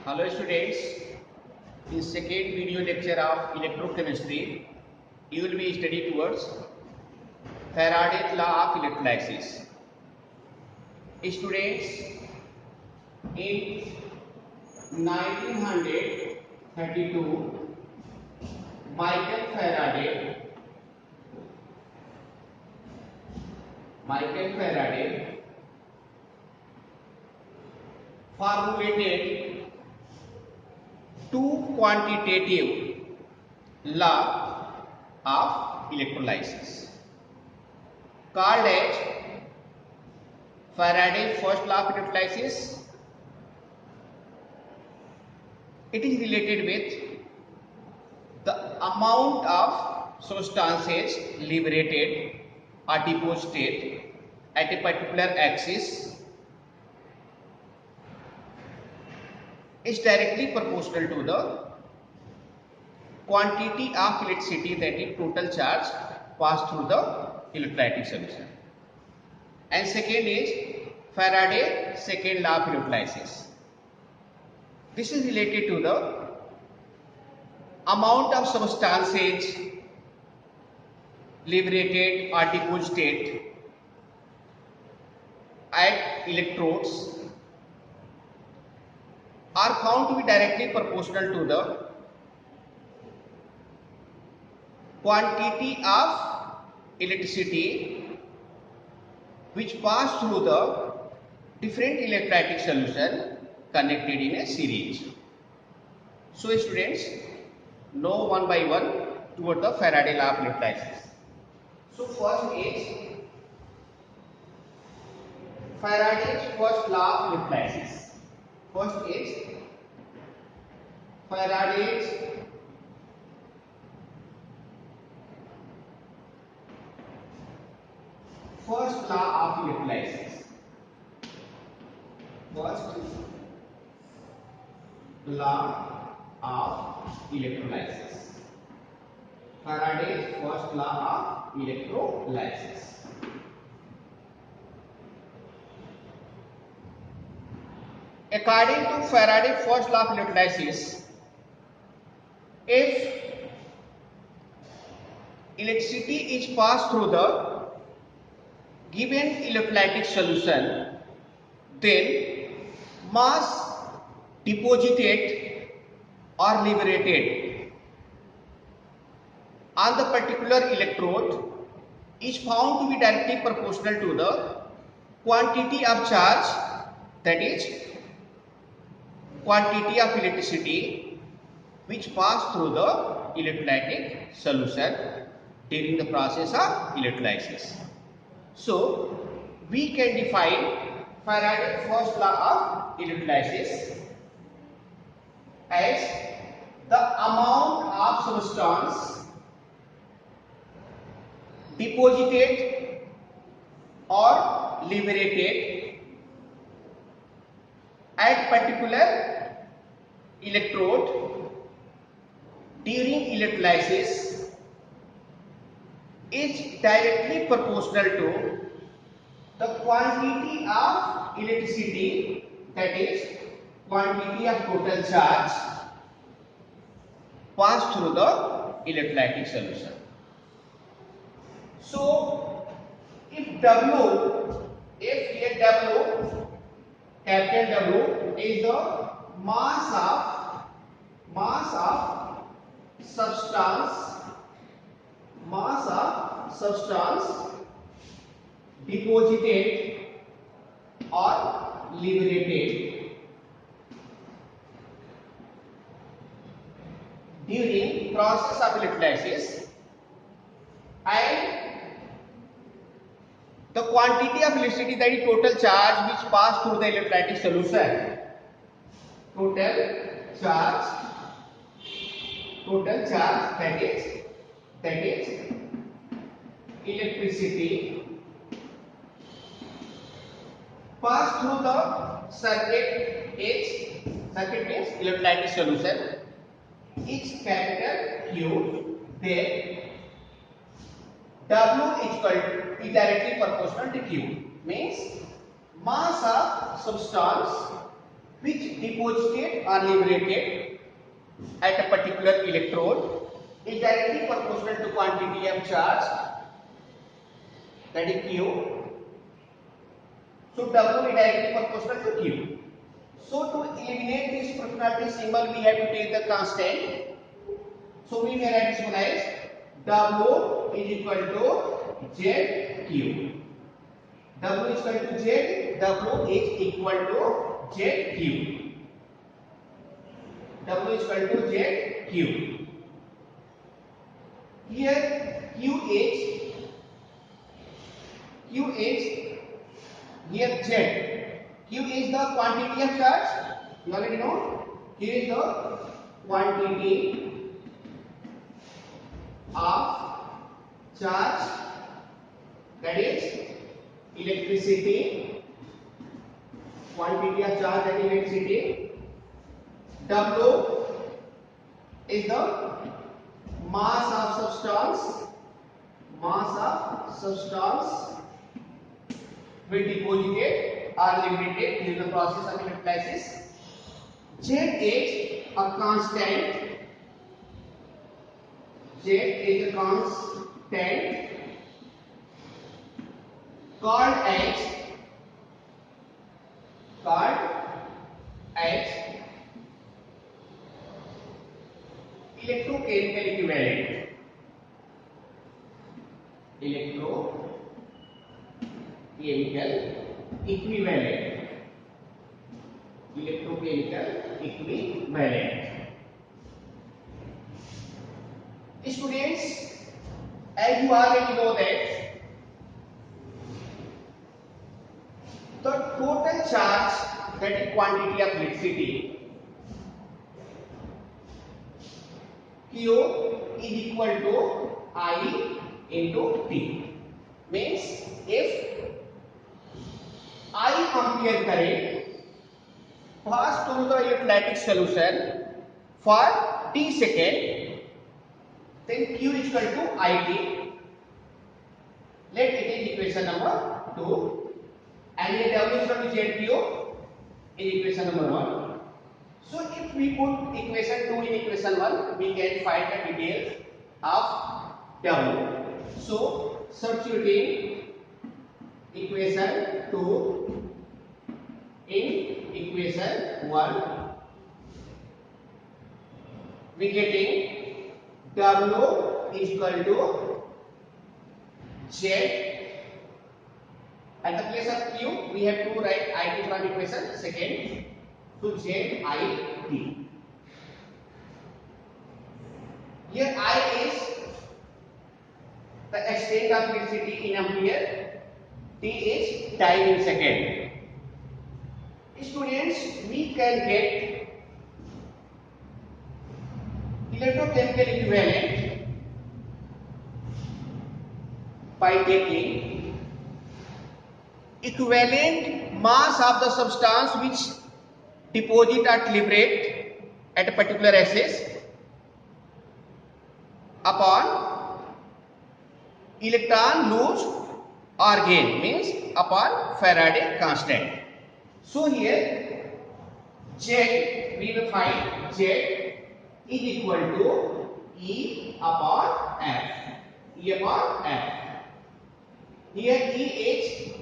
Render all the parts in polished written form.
Hello students, in second video lecture of electrochemistry, you will be studying towards Faraday's law of electrolysis. Students, in 1932, Michael Faraday formulated two quantitative law of electrolysis called as Faraday's first law of electrolysis. It is related with the amount of substances liberated or deposited at a particular axis is directly proportional to the quantity of electricity, that is total charge passed through the electrolytic solution. And second is Faraday's second law of electrolysis. This is related to the amount of substances liberated or deposited at electrodes are found to be directly proportional to the quantity of electricity which pass through the different electrolytic solution connected in a series. So students, know one by one toward the Faraday law of electrolysis. So first is Faraday's first law of electrolysis. First is Faraday's first law of electrolysis. First law of electrolysis. Faraday's first law of electrolysis. According to Faraday's first law of electrolysis, if electricity is passed through the given electrolytic solution, then mass deposited or liberated on the particular electrode is found to be directly proportional to the quantity of charge, that is quantity of electricity which pass through the electrolytic solution during the process of electrolysis. So we can define Faraday's first law of electrolysis as the amount of substance deposited or liberated at particular electrode during electrolysis is directly proportional to the quantity of electricity, that is quantity of total charge passed through the electrolytic solution. So if here capital W is the mass of substance deposited or liberated during process of electrolysis, and the quantity of electricity, that is total charge which pass through the electrolytic solution, total charge that is electricity pass through the circuit means electrolytic solution is capital Q, then W is directly proportional to Q, means mass of substance which deposited or liberated at a particular electrode is directly proportional to quantity of charge, that is Q. So W is directly proportional to Q. So to eliminate this proportionality symbol, we have to take the constant. So we may write this one as W is equal to ZQ. W is equal to Z. W is equal to ZQ. W is equal to ZQ. Here Q is here Z. Q is the quantity of charge. You already know. Q is the quantity of charge, that is electricity. Quantity of charge and electricity. W is the mass of substance. Mass of substance will deposited or liberated during the process of electrolysis. Z is a constant. Z is a constant called as electrochemical equivalent. Electrochemical equivalent. Electrochemical equivalent. Students, as you already know that the total charge, that is quantity of electricity, Q is equal to I into T. Means if I ampere current pass through the electrolytic solution for T second, then Q is equal to IT. Let it is equation number 2, and here W is equal to ZQ in equation number 1. So if we put equation 2 in equation 1, we can find the details of W. So substituting equation 2 in equation 1, we getting W is equal to Z. At the place of Q, we have to write IT from equation second. So ZIT. Here I is the extent of electricity in ampere. T is time in second. Students, we can get electrochemical equivalent by taking equivalent mass of the substance which deposit or liberate at a particular axis upon electron lose or gain, means upon Faraday constant. So here Z, we will find Z is equal to E upon F. E upon F. Here E is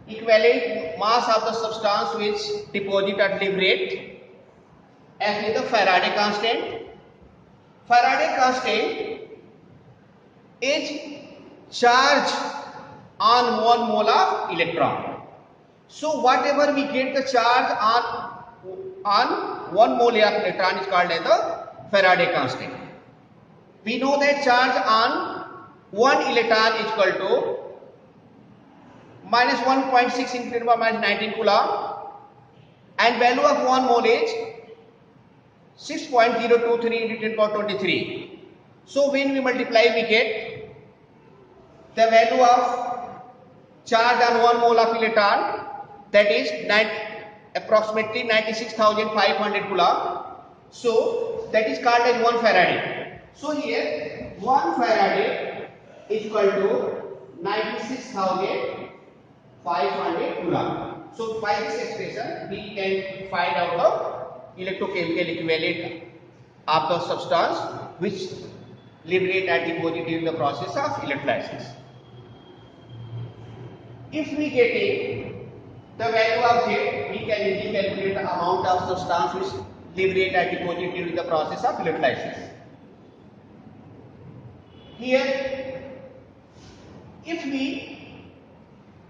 equivalent mass of the substance which deposit or liberate. F is the Faraday constant. Faraday constant is charge on 1 mole of electron. So whatever we get the charge on 1 mole of electron is called as the Faraday constant. We know that charge on 1 electron is equal to minus 1.6 into 10 minus 19 coulomb, and value of 1 mole is 6.023 into 10 power 23. So when we multiply, we get the value of charge on 1 mole of electron, that is approximately 96,500 coulomb. So that is called as 1 Faraday. So here 1 Faraday is equal to 96,500 coulomb. So by this expression we can find out the electrochemical equivalent of the substance which liberate and deposit during the process of electrolysis. If we get the value of Z, we can easily calculate the amount of substance which liberate and deposit during the process of electrolysis. Here, if we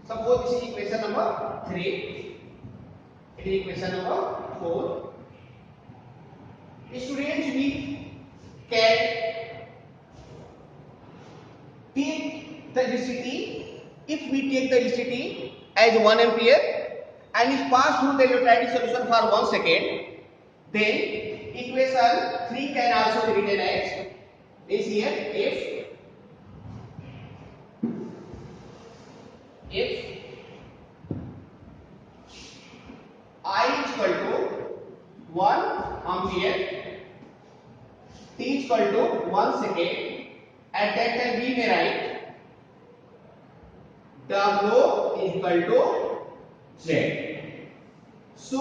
suppose this is equation number 3, it is equation number 4. Students, we can take the electricity. If we take the electricity as 1 ampere and is passed through the electrolytic solution for 1 second, then equation 3 can also be written as this here. If I is equal to 1 ampere, T is equal to 1 second, at that time we may write W is equal to Z. So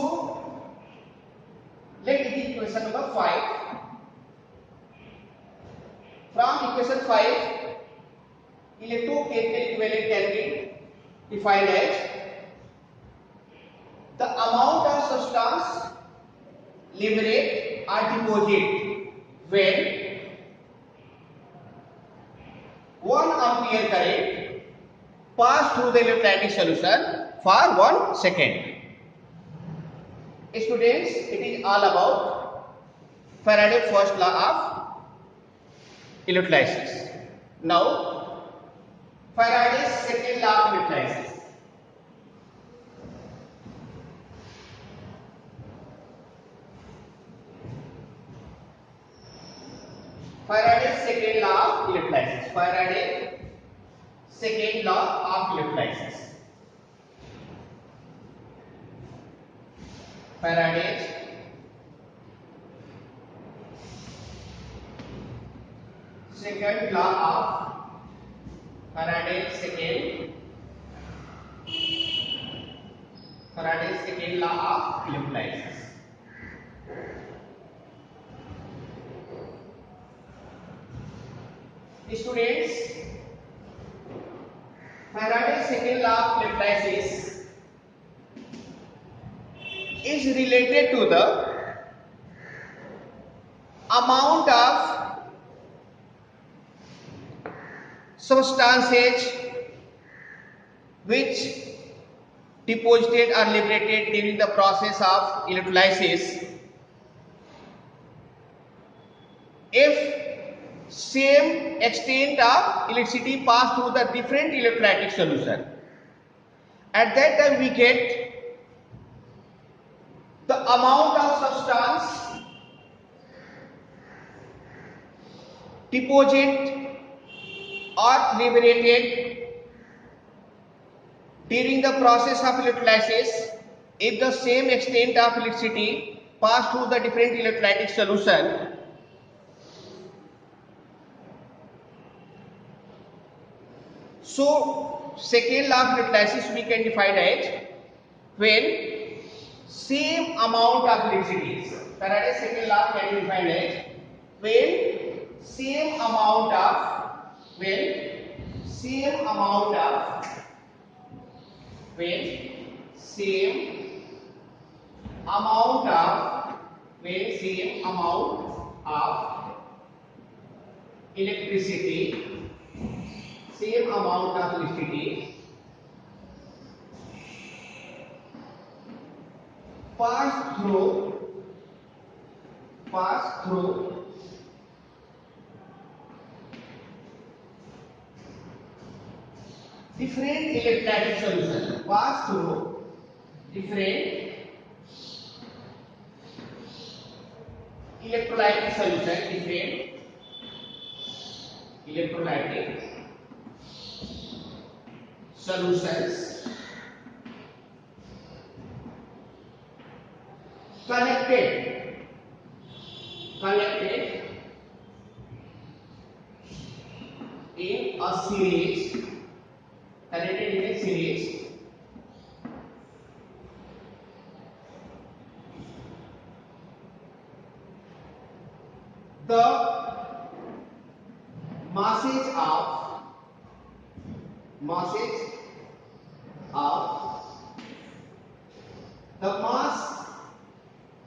let it be equation number 5. From equation 5, electrochemical equivalent can be defined as the amount of substance liberate or deposit when 1 ampere current pass through the electrolytic solution for 1 second. Students, it is all about Faraday's first law of electrolysis. Now, Faraday's second law of electrolysis. Faraday's second law of electrolysis. Faraday's second law of electrolysis. Faraday's second law of Faraday's second law of electrolysis. Students, Faraday's second law of electrolysis is related to the amount of substances which deposited or liberated during the process of electrolysis if same extent of electricity pass through the different electrolytic solution. At that time we get the amount of substance deposit or liberated during the process of electrolysis if the same extent of electricity pass through the different electrolytic solution. So, second law of electrolysis we can define as when same amount of electricity. Faraday's second law can be defined as when same amount of electricity pass through different electrolytic solution, solutions connected in a series the mass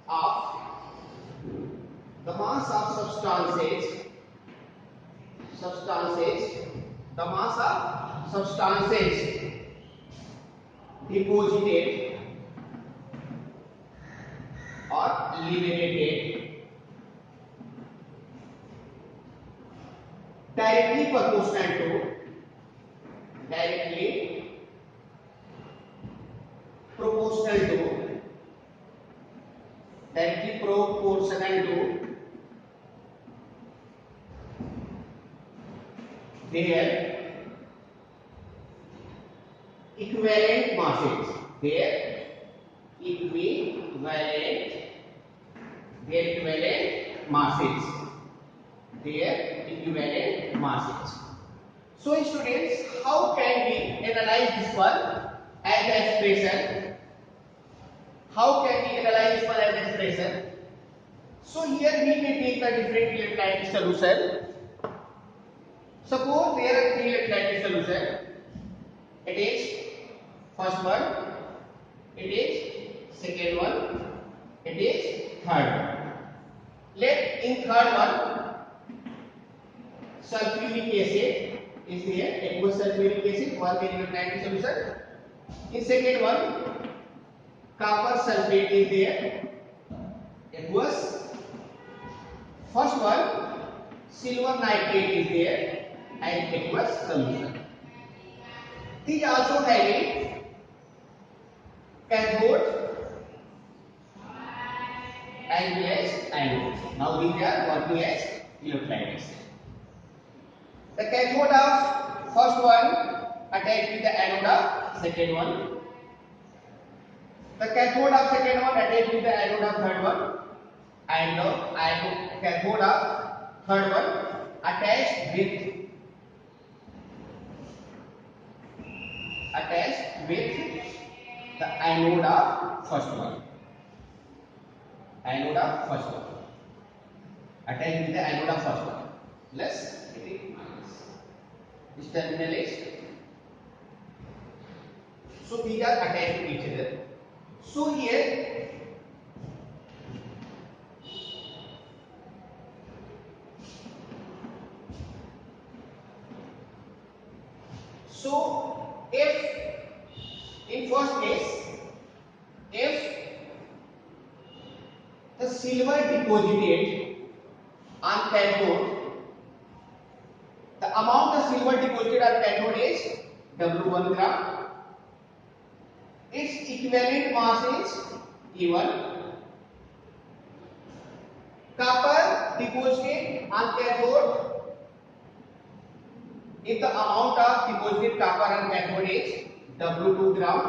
of substances, the mass of substances deposited or liberated directly proportional to their equivalent masses, their equivalent masses. So students, how can we analyze this one as the expression? How can we analyze this one as the expression? So here we may take the different electrolytic solution. Suppose there are three electrolytic solution. It is first one, it is second one, it is third one. Let in third one sulfuric acid is there, aqueous sulfuric acid, one electrolytic solution. In second one copper sulfate is there, aqueous. First one silver nitrate is there and aqueous solution. These also having cathode as well as anode. Now these are working as electrolytes. The cathode of first one attached with the anode of second one. The cathode of second one attached with the anode of third one, and the cathode of third one attached with the anode of first one. Attached with the anode of first one. Plus it is minus. This terminal is. So these are attached to each other. So here if in first case, if the silver deposited on cathode, the amount of silver deposited on cathode is W1 gram. Its equivalent mass is E1. Copper deposited on cathode, if the amount of deposited copper on cathode is W2 gram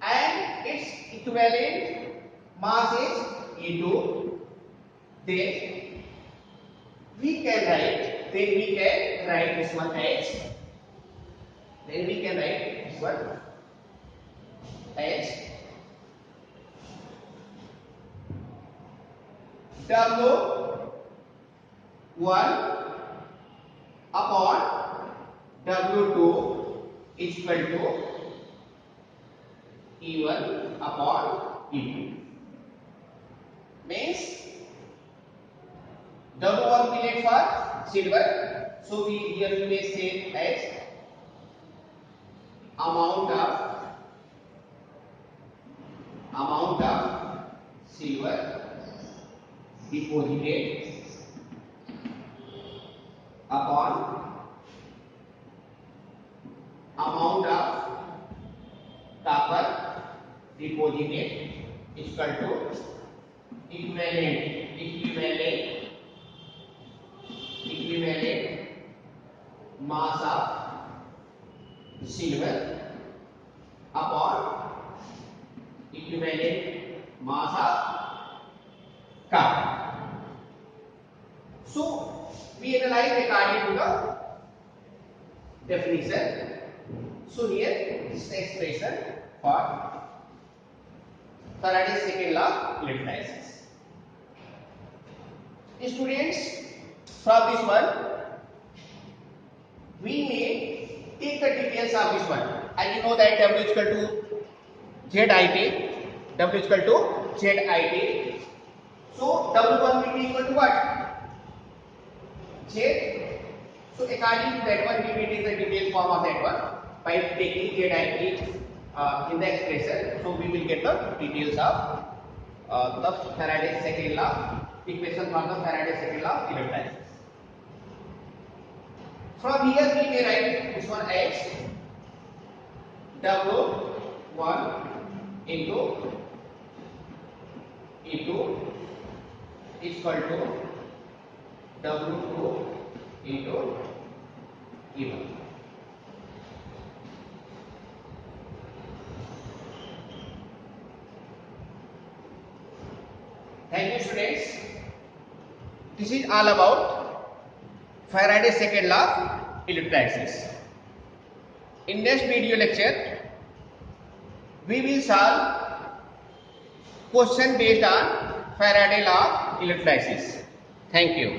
and its equivalent mass is E2, then we can write this one as W1 upon W2 is equal to E1 upon E2. Means W1 billet for silver, so here we may say as amount of silver deposited upon amount of copper deposited is equal to equivalent mass of silver upon equivalent mass of copper. So we analyze according to the definition. So here this is the expression for Faraday's second law of electrolysis. Students, from this one we may take the details of this one. As you know that W is equal to ZIT, W is equal to ZIT. So W1 will be equal to what? Z. So according to that one, we will take the detailed form of that one by taking ZIT in the expression. So we will get the details of the Faraday's second law, equation for the Faraday's second law of electrolysis. From here we may write this one as W1 into is equal to W2 into E1. Thank you, students. This is all about Faraday's second law of electrolysis. In next video lecture, we will solve question based on Faraday law of electrolysis. Thank you.